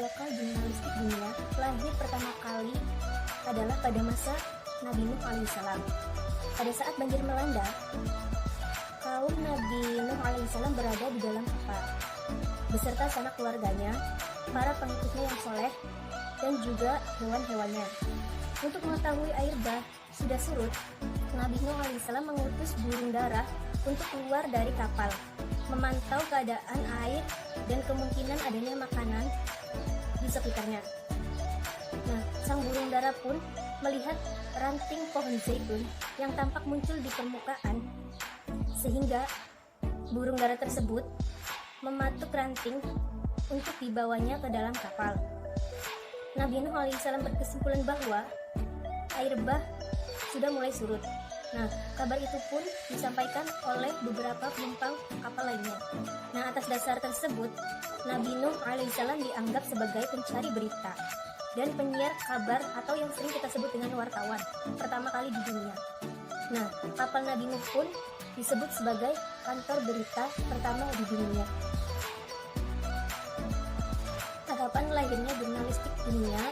lokal jurnalistik dunia lahir pertama kali adalah pada masa Nabi Nuh alaihissalam. Pada saat banjir melanda, kaum Nabi Nuh alaihissalam berada di dalam kapal beserta sanak keluarganya, para pengikutnya yang soleh, dan juga hewan-hewannya. Untuk mengetahui air bah sudah surut, Nabi Nuh alaihissalam mengutus burung dara untuk keluar dari kapal, memantau keadaan air dan kemungkinan adanya makanan di sekitarnya. Nah, sang burung dara pun melihat ranting pohon zaitun yang tampak muncul di permukaan, sehingga burung dara tersebut mematuk ranting untuk dibawanya ke dalam kapal. Nabi Nuh alaihissalam berkesimpulan bahwa air bah sudah mulai surut. Nah, kabar itu pun disampaikan oleh beberapa penumpang kapal lainnya. Nah, atas dasar tersebut, Nabi Nuh alaihissalam dianggap sebagai pencari berita dan penyiar kabar atau yang sering kita sebut dengan wartawan pertama kali di dunia. Nah, kapal Nabi Nuh pun disebut sebagai kantor berita pertama di dunia. Tahapan lahirnya jurnalistik dunia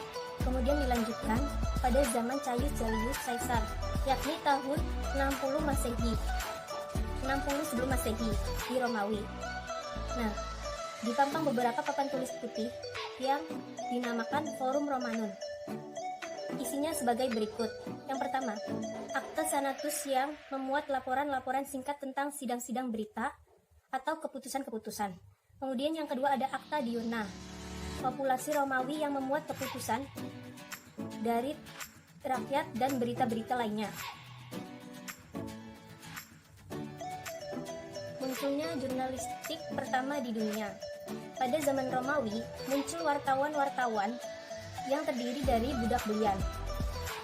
kemudian dilanjutkan pada zaman Caius Julius Caesar, yakni tahun 60 Masehi, 60 sebelum Masehi di Romawi. Nah, dipampang beberapa papan tulis putih yang dinamakan Forum Romanum. Isinya sebagai berikut. Yang pertama, Akta Senatus yang memuat laporan-laporan singkat tentang sidang-sidang berita atau keputusan-keputusan. Kemudian yang kedua ada Akta Diurna, populasi Romawi yang memuat keputusan dari rakyat dan berita-berita lainnya. Munculnya jurnalistik pertama di dunia. Pada zaman Romawi, muncul wartawan-wartawan yang terdiri dari budak belian.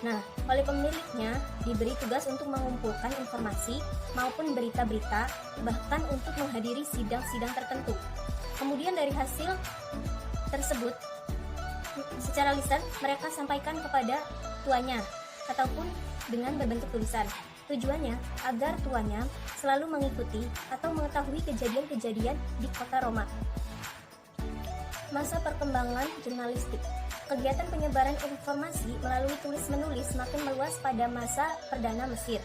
Nah, oleh pemiliknya diberi tugas untuk mengumpulkan informasi maupun berita-berita, bahkan untuk menghadiri sidang-sidang tertentu. Kemudian dari hasil tersebut, secara lisan mereka sampaikan kepada tuannya ataupun dengan berbentuk tulisan. Tujuannya agar tuannya selalu mengikuti atau mengetahui kejadian-kejadian di kota Roma. Masa perkembangan jurnalistik. Kegiatan penyebaran informasi melalui tulis-menulis makin meluas pada masa Perdana Mesir.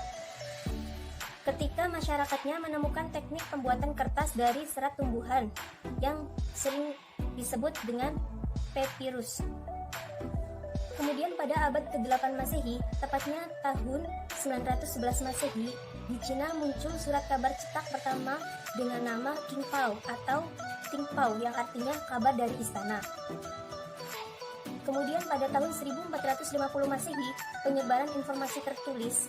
Ketika masyarakatnya menemukan teknik pembuatan kertas dari serat tumbuhan yang sering disebut dengan papyrus. Kemudian pada abad ke-8 Masehi, tepatnya tahun 911 Masehi, di Cina muncul surat kabar cetak pertama dengan nama Qingpao atau Tingpao yang artinya kabar dari istana. Kemudian pada tahun 1450 Masehi, penyebaran informasi tertulis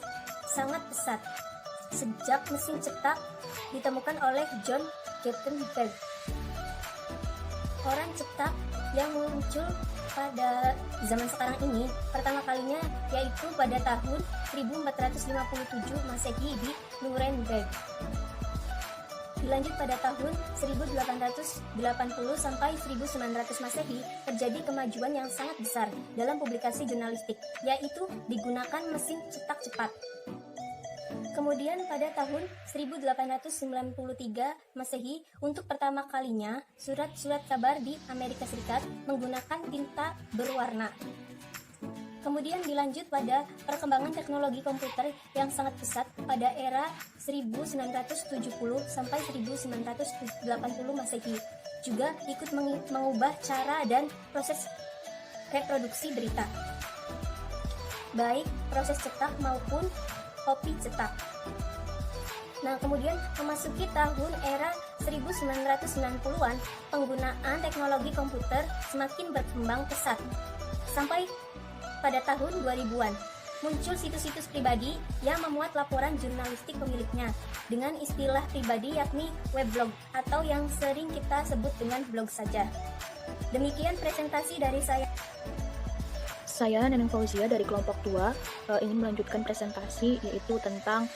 sangat pesat sejak mesin cetak ditemukan oleh John Gutenberg. Orang cetak yang muncul pada zaman sekarang ini pertama kalinya yaitu pada tahun 1457 Masehi di Nuremberg. Dilanjut pada tahun 1880 sampai 1900 Masehi terjadi kemajuan yang sangat besar dalam publikasi jurnalistik, yaitu digunakan mesin cetak cepat. Kemudian pada tahun 1893 Masehi, untuk pertama kalinya surat-surat kabar di Amerika Serikat menggunakan tinta berwarna. Kemudian dilanjut pada perkembangan teknologi komputer yang sangat pesat pada era 1970 sampai 1980 Masehi. Juga ikut mengubah cara dan proses reproduksi berita, baik proses cetak maupun kopi cetak. Nah, kemudian memasuki tahun era 1990-an, penggunaan teknologi komputer semakin berkembang pesat. Sampai pada tahun 2000-an, muncul situs-situs pribadi yang memuat laporan jurnalistik pemiliknya dengan istilah pribadi yakni weblog atau yang sering kita sebut dengan blog saja. Demikian presentasi dari saya. Saya Neneng Fauzia dari kelompok 2 ingin melanjutkan presentasi yaitu tentang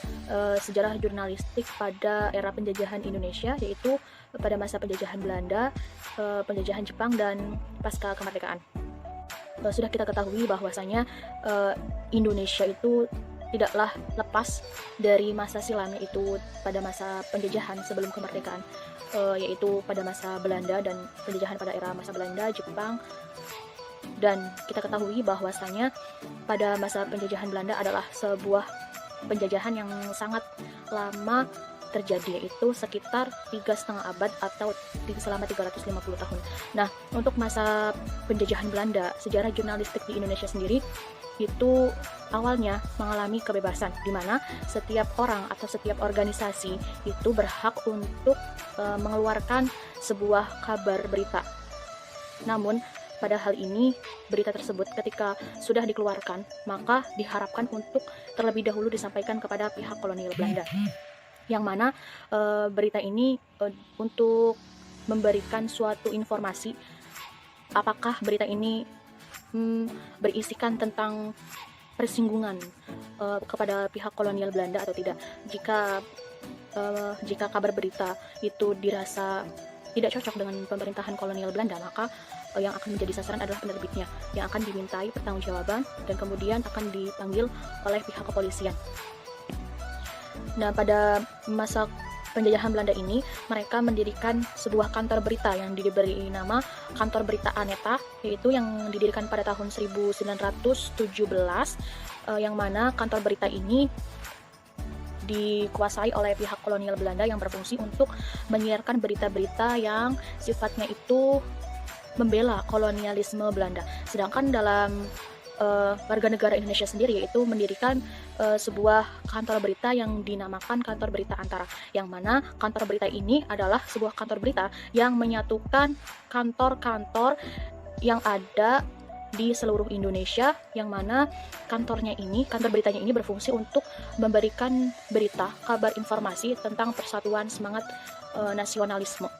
sejarah jurnalistik pada era penjajahan Indonesia, yaitu pada masa penjajahan Belanda, penjajahan Jepang, dan pasca kemerdekaan. Sudah kita ketahui bahwasanya Indonesia itu tidaklah lepas dari masa silam, yaitu pada masa penjajahan sebelum kemerdekaan, yaitu pada masa Belanda dan penjajahan pada era masa Belanda, Jepang. Dan kita ketahui bahwasanya pada masa penjajahan Belanda adalah sebuah penjajahan yang sangat lama terjadi, yaitu sekitar 3,5 abad atau selama 350 tahun. Nah, untuk masa penjajahan Belanda, sejarah jurnalistik di Indonesia sendiri itu awalnya mengalami kebebasan, di mana setiap orang atau setiap organisasi itu berhak untuk mengeluarkan sebuah kabar berita. Namun pada hal ini, berita tersebut ketika sudah dikeluarkan, maka diharapkan untuk terlebih dahulu disampaikan kepada pihak kolonial Belanda, yang mana berita ini untuk memberikan suatu informasi apakah berita ini berisikan tentang persinggungan kepada pihak kolonial Belanda atau tidak. Jika kabar berita itu dirasa tidak cocok dengan pemerintahan kolonial Belanda, maka yang akan menjadi sasaran adalah penerbitnya, yang akan dimintai pertanggungjawaban dan kemudian akan dipanggil oleh pihak kepolisian. Nah, pada masa penjajahan Belanda ini, mereka mendirikan sebuah kantor berita yang diberi nama Kantor Berita Aneta, yaitu yang didirikan pada tahun 1917, yang mana kantor berita ini dikuasai oleh pihak kolonial Belanda yang berfungsi untuk menyiarkan berita-berita yang sifatnya itu membela kolonialisme Belanda. Sedangkan dalam warga negara Indonesia sendiri, yaitu mendirikan sebuah kantor berita yang dinamakan Kantor Berita Antara, yang mana kantor berita ini adalah sebuah kantor berita yang menyatukan kantor-kantor yang ada di seluruh Indonesia, yang mana kantor beritanya ini berfungsi untuk memberikan berita, kabar, informasi tentang persatuan semangat nasionalisme.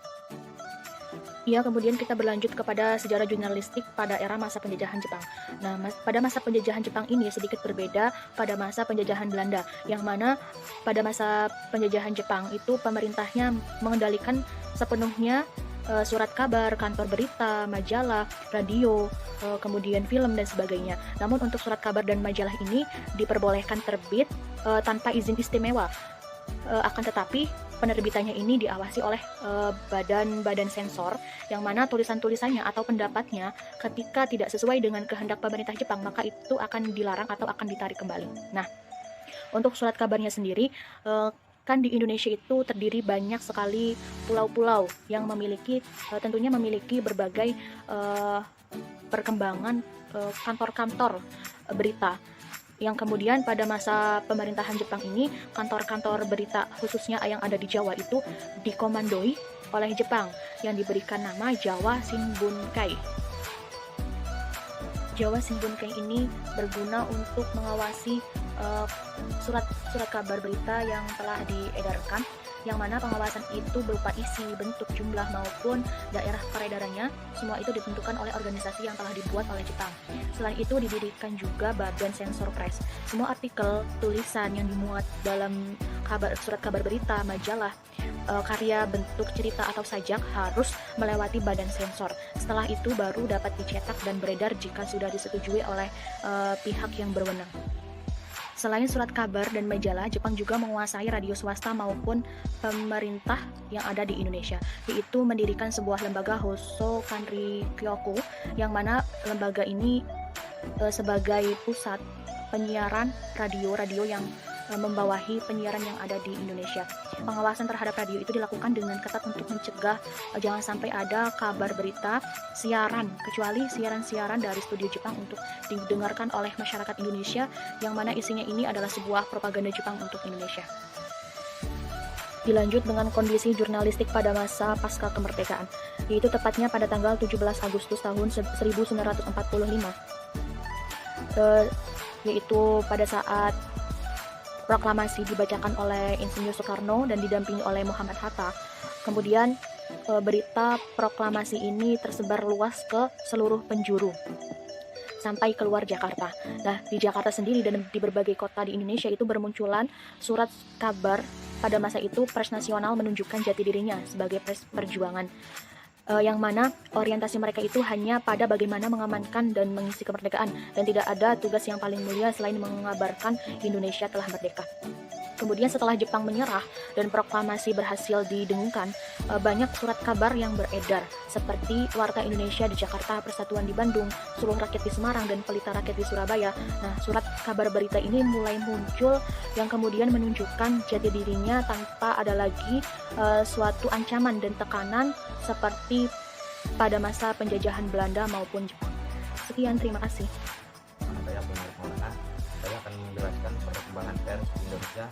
Ya, kemudian kita berlanjut kepada sejarah jurnalistik pada era masa penjajahan Jepang. Nah, pada masa penjajahan Jepang ini sedikit berbeda pada masa penjajahan Belanda, yang mana pada masa penjajahan Jepang itu pemerintahnya mengendalikan sepenuhnya surat kabar, kantor berita, majalah, radio, kemudian film dan sebagainya. Namun untuk surat kabar dan majalah ini diperbolehkan terbit tanpa izin istimewa. Akan tetapi penerbitannya ini diawasi oleh badan-badan sensor, yang mana tulisan-tulisannya atau pendapatnya ketika tidak sesuai dengan kehendak pemerintah Jepang, maka itu akan dilarang atau akan ditarik kembali. Nah, untuk surat kabarnya sendiri, kan di Indonesia itu terdiri banyak sekali pulau-pulau yang tentunya memiliki berbagai perkembangan kantor-kantor berita, yang kemudian pada masa pemerintahan Jepang ini, kantor-kantor berita khususnya yang ada di Jawa itu dikomandoi oleh Jepang yang diberikan nama Jawa Shinbunkai. Jawa Shinbunkai ini berguna untuk mengawasi surat kabar berita yang telah diedarkan, yang mana pengawasan itu berupa isi, bentuk, jumlah, maupun daerah peredarannya. Semua itu ditentukan oleh organisasi yang telah dibuat oleh Jepang. Selain itu didirikan juga badan sensor press. Semua artikel, tulisan yang dimuat dalam surat kabar berita, majalah, karya, bentuk, cerita, atau sajak harus melewati badan sensor. Setelah itu baru dapat dicetak dan beredar jika sudah disetujui oleh pihak yang berwenang. Selain surat kabar dan majalah, Jepang juga menguasai radio swasta maupun pemerintah yang ada di Indonesia, yaitu mendirikan sebuah lembaga Hoso Kanri Kyoku, yang mana lembaga ini sebagai pusat penyiaran radio yang membawahi penyiaran yang ada di Indonesia. Pengawasan terhadap radio itu dilakukan dengan ketat untuk mencegah jangan sampai ada kabar berita siaran, kecuali siaran-siaran dari studio Jepang untuk didengarkan oleh masyarakat Indonesia, yang mana isinya ini adalah sebuah propaganda Jepang untuk Indonesia. Dilanjut dengan kondisi jurnalistik pada masa pasca kemerdekaan, yaitu tepatnya pada tanggal 17 Agustus tahun 1945, yaitu pada saat proklamasi dibacakan oleh Insinyur Soekarno dan didampingi oleh Muhammad Hatta. Kemudian berita proklamasi ini tersebar luas ke seluruh penjuru sampai keluar Jakarta. Nah, di Jakarta sendiri dan di berbagai kota di Indonesia itu bermunculan surat kabar. Pada masa itu Pers Nasional menunjukkan jati dirinya sebagai pers perjuangan. yang mana orientasi mereka itu hanya pada bagaimana mengamankan dan mengisi kemerdekaan, dan tidak ada tugas yang paling mulia selain mengabarkan Indonesia telah merdeka. Kemudian setelah Jepang menyerah dan proklamasi berhasil didengungkan, banyak surat kabar yang beredar seperti Warta Indonesia di Jakarta, Persatuan di Bandung, Suluh Rakyat di Semarang, dan Pelita Rakyat di Surabaya. Nah, surat kabar berita ini mulai muncul yang kemudian menunjukkan jati dirinya tanpa ada lagi suatu ancaman dan tekanan seperti pada masa penjajahan Belanda maupun Jepang. Sekian, terima kasih. Nama saya Abdul Maulana. Saya akan menjelaskan perkembangan pers di Indonesia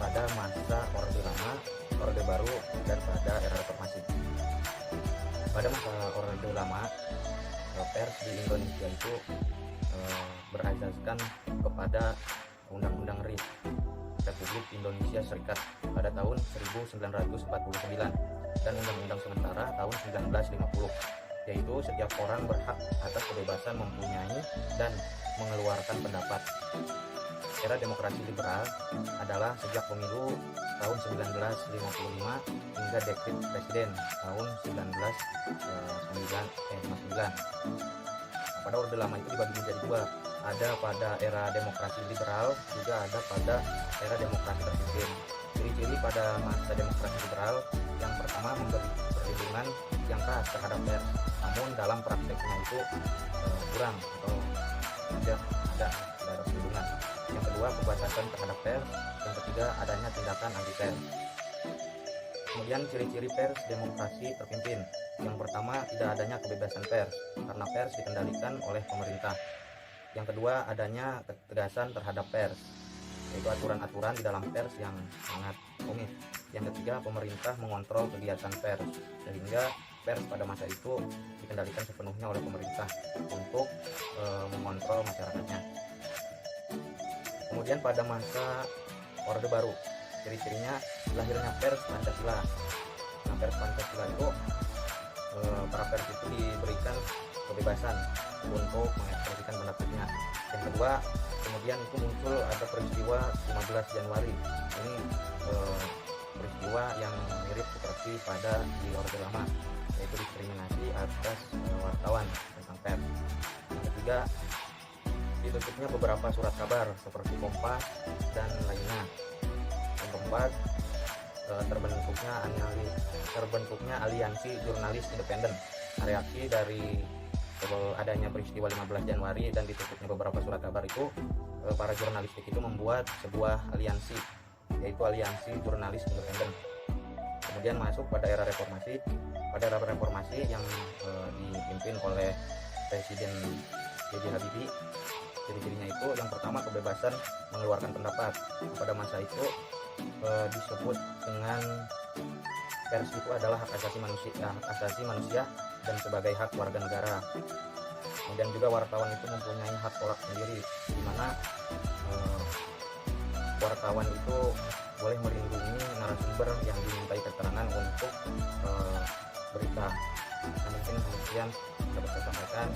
pada masa Orde Lama, Orde Baru, dan pada era Reformasi. Pada masa Orde Lama, pers di Indonesia itu berasaskan kepada Undang-Undang RI Republik Indonesia Serikat pada tahun 1949 dan Undang-Undang Sementara tahun 1950, yaitu setiap orang berhak atas kebebasan mempunyai dan mengeluarkan pendapat. Era demokrasi liberal adalah sejak pemilu tahun 1955 hingga dekret presiden tahun 1959. Pada Orde Lama itu dibagi menjadi dua, ada pada era demokrasi liberal, juga ada pada era demokrasi terpimpin. Ciri-ciri pada masa demokrasi liberal, yang pertama memberi perlindungan yang keras terhadap pers, namun dalam prakteknya itu kurang atau tidak ada perlindungan. Yang kedua, pembatasan terhadap pers. Yang ketiga, adanya tindakan anti pers. Kemudian ciri-ciri pers demokrasi terpimpin. Yang pertama, tidak adanya kebebasan pers karena pers dikendalikan oleh pemerintah. Yang kedua, adanya ketegasan terhadap pers, yaitu aturan-aturan di dalam pers yang sangat rumit. Yang ketiga, pemerintah mengontrol kegiatan pers, sehingga pers pada masa itu dikendalikan sepenuhnya oleh pemerintah untuk mengontrol masyarakatnya. Kemudian pada masa Orde Baru, ciri-cirinya lahirnya pers Pancasila. Nah, pers Pancasila itu para pers itu diberikan kebebasan untuk mengekspresikan pendapatnya. Yang kedua, kemudian itu muncul ada peristiwa 15 Januari. Ini peristiwa yang mirip seperti pada di Orde Lama, yaitu diskriminasi atas wartawan tentang pers. Yang ketiga, ditutupnya beberapa surat kabar seperti Kompas dan lainnya. Yang keempat, terbentuknya aliansi jurnalis independen. Reaksi dari adanya peristiwa 15 Januari dan ditutupnya beberapa surat kabar itu, para jurnalistik itu membuat sebuah aliansi, yaitu aliansi jurnalis independen. Kemudian masuk pada era reformasi. Pada era reformasi yang dipimpin oleh Presiden B.J. Habibie, ciri-cirinya itu yang pertama kebebasan mengeluarkan pendapat. Pada masa itu disebut dengan pers itu adalah hak asasi manusia dan sebagai hak warga negara. Kemudian juga wartawan itu mempunyai hak tolak sendiri, di mana wartawan itu boleh melindungi narasumber yang dimintai keterangan untuk berita. Nah, mungkin demikian dapat saya sampaikan.